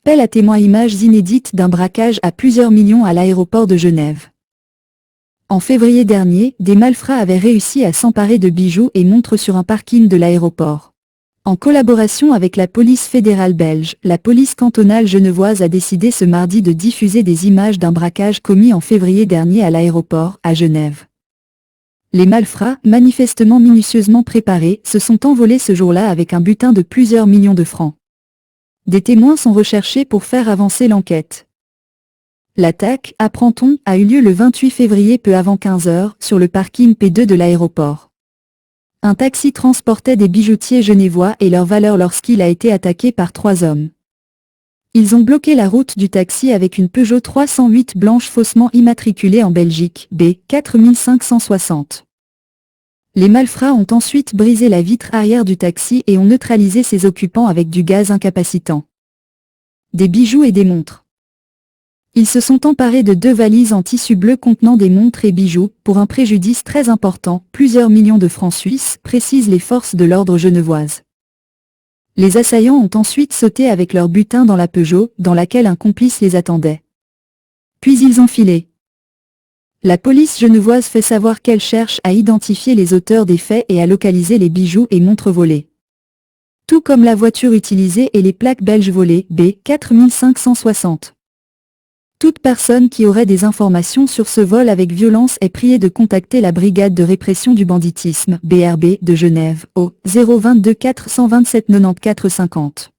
Appel à témoins, images inédites d'un braquage à plusieurs millions à l'aéroport de Genève. En février dernier, des malfrats avaient réussi à s'emparer de bijoux et montres sur un parking de l'aéroport. En collaboration avec la police fédérale belge, la police cantonale genevoise a décidé ce mardi de diffuser des images d'un braquage commis en février dernier à l'aéroport, à Genève. Les malfrats, manifestement minutieusement préparés, se sont envolés ce jour-là avec un butin de plusieurs millions de francs. Des témoins sont recherchés pour faire avancer l'enquête. L'attaque, apprend-on, a eu lieu le 28 février peu avant 15 h, sur le parking P2 de l'aéroport. Un taxi transportait des bijoutiers genevois et leur valeur lorsqu'il a été attaqué par 3 hommes. Ils ont bloqué la route du taxi avec une Peugeot 308 blanche faussement immatriculée en Belgique, B 4560. Les malfrats ont ensuite brisé la vitre arrière du taxi et ont neutralisé ses occupants avec du gaz incapacitant. Des bijoux et des montres. Ils se sont emparés de 2 valises en tissu bleu contenant des montres et bijoux, pour un préjudice très important, plusieurs millions de francs suisses, précisent les forces de l'ordre genevoises. Les assaillants ont ensuite sauté avec leur butin dans la Peugeot, dans laquelle un complice les attendait. Puis ils ont filé. La police genevoise fait savoir qu'elle cherche à identifier les auteurs des faits et à localiser les bijoux et montres volés. Tout comme la voiture utilisée et les plaques belges volées, B 4560. Toute personne qui aurait des informations sur ce vol avec violence est priée de contacter la brigade de répression du banditisme, BRB, de Genève, au 022 427 94 50.